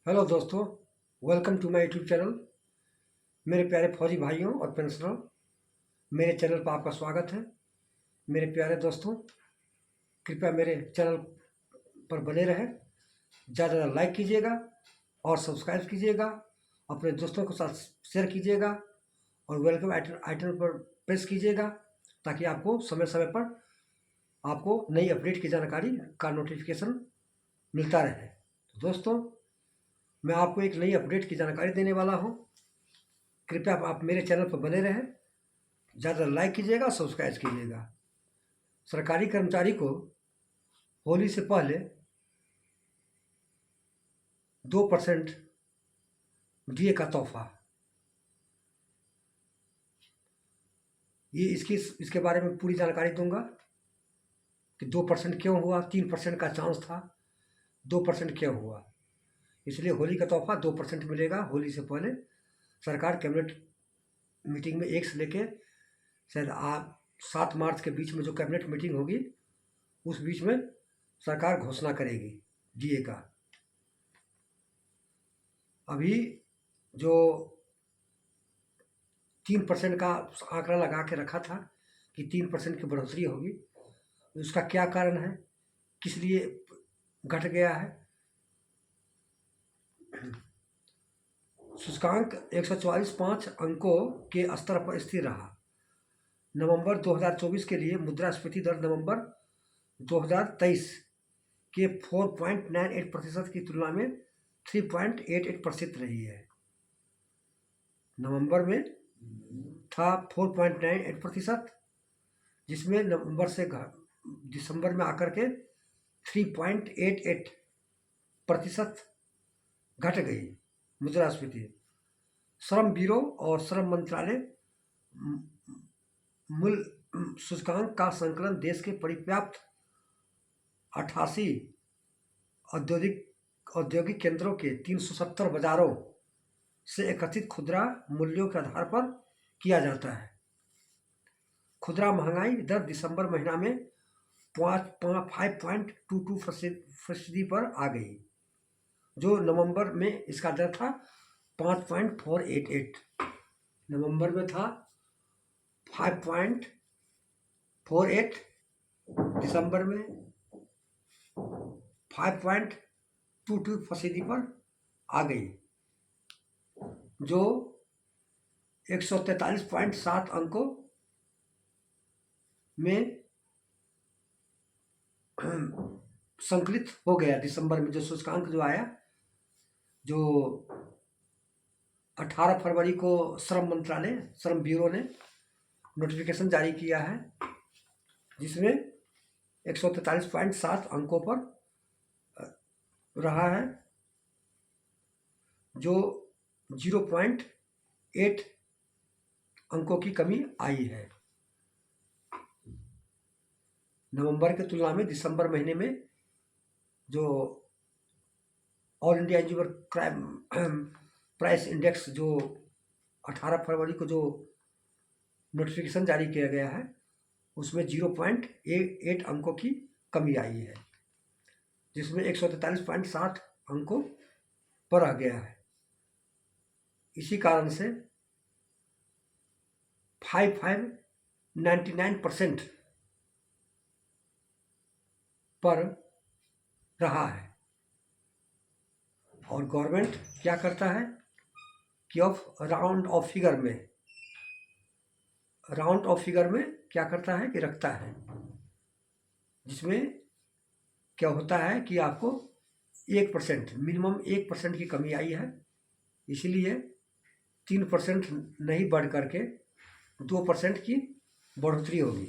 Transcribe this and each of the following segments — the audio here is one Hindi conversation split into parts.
हेलो दोस्तों, welcome to my YouTube channel. मेरे प्यारे फौजी भाइयों और पेंशनरों, मेरे चैनल पर आपका स्वागत है। मेरे प्यारे दोस्तों, कृपया मेरे चैनल पर बने रहें। ज़्यादा से ज़्यादा लाइक कीजिएगा और सब्सक्राइब कीजिएगा। अपने दोस्तों के साथ शेयर कीजिएगा और वेलकम आइटन पर प्रेस कीजिएगा, ताकि आपको समय समय पर आपको नई अपडेट की जानकारी का नोटिफिकेशन मिलता रहे। तो दोस्तों, मैं आपको एक नई अपडेट की जानकारी देने वाला हूँ। कृपया आप मेरे चैनल पर बने रहें। ज़्यादा लाइक कीजिएगा, सब्सक्राइब कीजिएगा। सरकारी कर्मचारी को होली से पहले 2% डीए का तोहफा। ये इसके बारे में पूरी जानकारी दूंगा कि 2% क्यों हुआ, 3% का चांस था, 2% क्यों हुआ। इसलिए होली का तोहफा 2% मिलेगा होली से पहले। सरकार कैबिनेट मीटिंग में 1 से लेके शायद 7 मार्च के बीच में जो कैबिनेट मीटिंग होगी, उस बीच में सरकार घोषणा करेगी डीए का। अभी जो 3% का आंकड़ा लगा के रखा था कि 3% की बढ़ोतरी होगी, उसका क्या कारण है, किस लिए घट गया है। सूचकांक 144.5 अंकों के स्तर पर स्थिर रहा। नवंबर 2024 के लिए मुद्रास्फीति दर नवंबर 2023 के 4.98% की तुलना में 3.88% रही है। नवंबर में था 4.98%, जिसमें नवंबर से दिसंबर में आकर के 3.88% घट गई मुद्रास्फीति। श्रम ब्यूरो और श्रम मंत्रालय मूल सूचकांक का संकलन देश के परिव्याप्त 88 औद्योगिक केंद्रों के 370 बाजारों से एकत्रित खुदरा मूल्यों के आधार पर किया जाता है। खुदरा महंगाई दर दिसंबर महीना में 5.22% पर आ गई, जो नवंबर में इसका दर था 5.488। नवंबर में था 5.48, दिसंबर में 5.22% पर आ गई, जो 143.7 अंकों में संकलित हो गया। दिसंबर में जो सूचकांक जो आया, जो 18 फरवरी को श्रम मंत्रालय श्रम ब्यूरो ने नोटिफिकेशन जारी किया है, जिसमें 143.7 अंकों पर रहा है, जो 0.8 अंकों की कमी आई है। नवंबर की तुलना में दिसंबर महीने में जो ऑल इंडिया एंजिवर प्राइस इंडेक्स जो 18 फरवरी को जो नोटिफिकेशन जारी किया गया है, उसमें 0.8 अंकों की कमी आई है, जिसमें 143.7 अंकों पर आ गया है। इसी कारण से 5.99% पर रहा है। और गवर्नमेंट क्या करता है कि राउंड ऑफ फिगर में क्या करता है कि रखता है, जिसमें क्या होता है कि आपको 1% मिनिमम 1% की कमी आई है। इसलिए 3% नहीं बढ़ करके 2% की बढ़ोतरी होगी।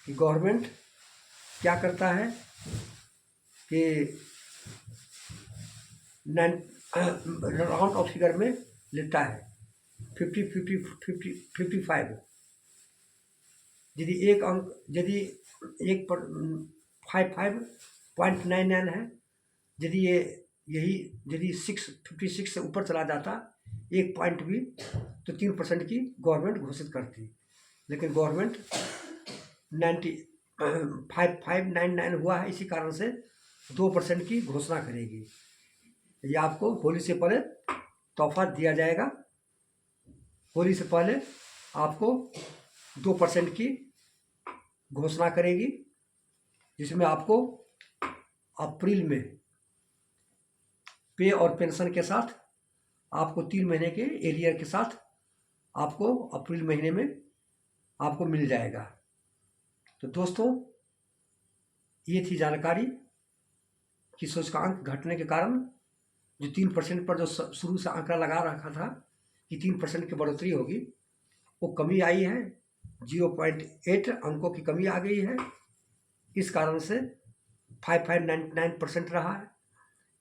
कि गवर्नमेंट क्या करता है कि राउंड ऑफ फिगर में लेता है 55। यदि एक अंक, यदि 55.99 है, यदि यदि 56 से ऊपर चला जाता 1 पॉइंट भी, तो 3% की गवर्नमेंट घोषित करती। लेकिन गवर्नमेंट 5.99 हुआ है, इसी कारण से 2% की घोषणा करेगी। ये आपको होली से पहले तोहफा दिया जाएगा। होली से पहले आपको 2% की घोषणा करेगी, जिसमें आपको अप्रैल में पे और पेंशन के साथ आपको 3 महीने के एरियर के साथ आपको अप्रैल महीने में आपको मिल जाएगा। तो दोस्तों, ये थी जानकारी कि सूचकांक घटने के कारण जो 3% पर जो शुरू से आंकड़ा लगा रखा था कि 3% की बढ़ोतरी होगी, वो कमी आई है। 0.8 अंकों की कमी आ गई है। इस कारण से 5.99% रहा है।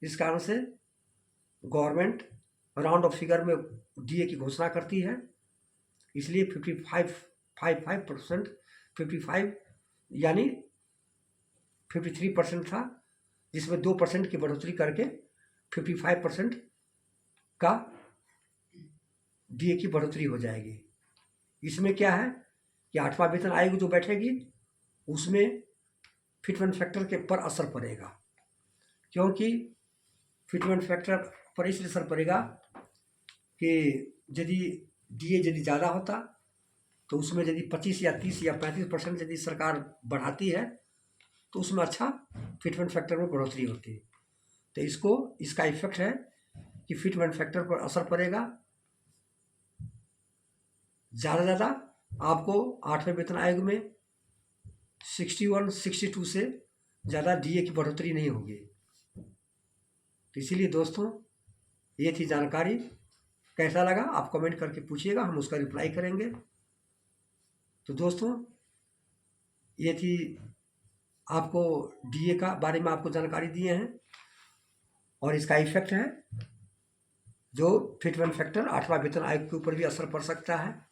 इस कारण से गवर्नमेंट राउंड ऑफ फिगर में डीए की घोषणा करती है, इसलिए 55% 55 यानी 53% था, जिसमें 2% की बढ़ोतरी करके 55% का डीए की बढ़ोतरी हो जाएगी। इसमें क्या है कि 8वां वेतन आयोग जो बैठेगी उसमें फिटमेंट फैक्टर के पर असर पड़ेगा, क्योंकि फिटमेंट फैक्टर पर इसलिए असर पड़ेगा कि यदि डीए यदि ज़्यादा होता तो उसमें यदि 25 या 30 या 35% यदि सरकार बढ़ाती है तो उसमें अच्छा फिटमेंट फैक्टर में बढ़ोतरी होती है। तो इसका इफेक्ट है कि फिटमेंट फैक्टर पर असर पड़ेगा। ज़्यादा आपको 8वें वेतन आयोग में 61 62 से ज़्यादा डीए की बढ़ोतरी नहीं होगी। तो इसीलिए दोस्तों, ये थी जानकारी। कैसा लगा आप कमेंट करके पूछिएगा, हम उसका रिप्लाई करेंगे। तो दोस्तों, ये थी आपको डीए का बारे में आपको जानकारी दिए हैं, और इसका इफेक्ट है जो फिटमेंट फैक्टर 8वां वेतन आयोग के ऊपर भी असर पड़ सकता है।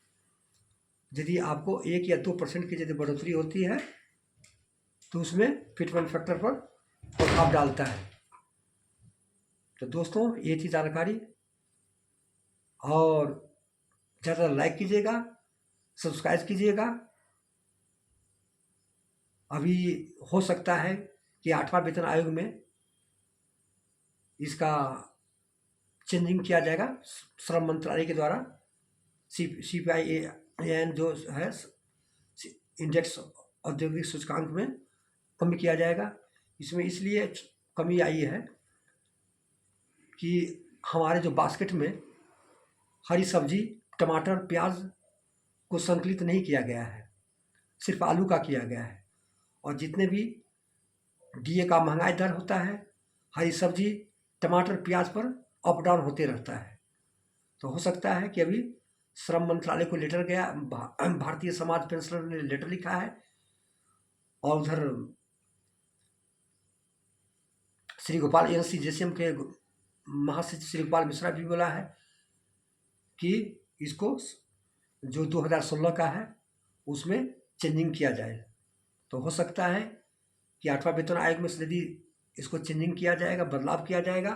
यदि आपको 1 या 2% की यदि बढ़ोतरी होती है तो उसमें फिटमेंट फैक्टर पर प्रभाव डालता है। तो दोस्तों, ये थी जानकारी, और ज़्यादा लाइक कीजिएगा, सब्सक्राइब कीजिएगा। अभी हो सकता है कि 8वां वेतन आयोग में इसका चेंजिंग किया जाएगा श्रम मंत्रालय के द्वारा। CPI-AN जो है इंडेक्स औद्योगिक सूचकांक में कमी किया जाएगा। इसमें इसलिए कमी आई है कि हमारे जो बास्केट में हरी सब्जी, टमाटर, प्याज को संकलित नहीं किया गया है, सिर्फ आलू का किया गया है। और जितने भी डीए का महंगाई दर होता है, हरी सब्जी, टमाटर, प्याज पर अप डाउन होते रहता है। तो हो सकता है कि अभी श्रम मंत्रालय को लेटर गया, भारतीय समाज पेंशनर ने लेटर लिखा है, और उधर श्री गोपाल एनसी जेसीएम के महासचिव श्री गोपाल मिश्रा भी बोला है कि इसको जो 2016 का है उसमें चेंजिंग किया जाए। तो हो सकता है कि 8वां वेतन आयोग में यदि इसको चेंजिंग किया जाएगा, बदलाव किया जाएगा,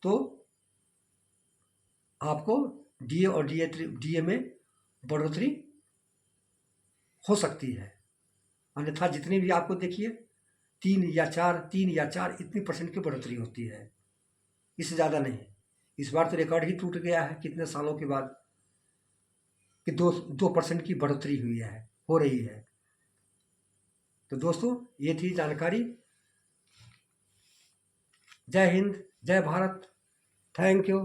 तो आपको डीए और डीए में बढ़ोतरी हो सकती है। अन्यथा जितने भी आपको देखिए 3 या 4 इतनी % की बढ़ोतरी होती है, इससे ज़्यादा नहीं। इस बार तो रिकॉर्ड ही टूट गया है कितने सालों के बाद कि 2% की बढ़ोतरी हुई है, हो रही है। तो दोस्तों, ये थी जानकारी। जय हिंद, जय भारत, थैंक यू।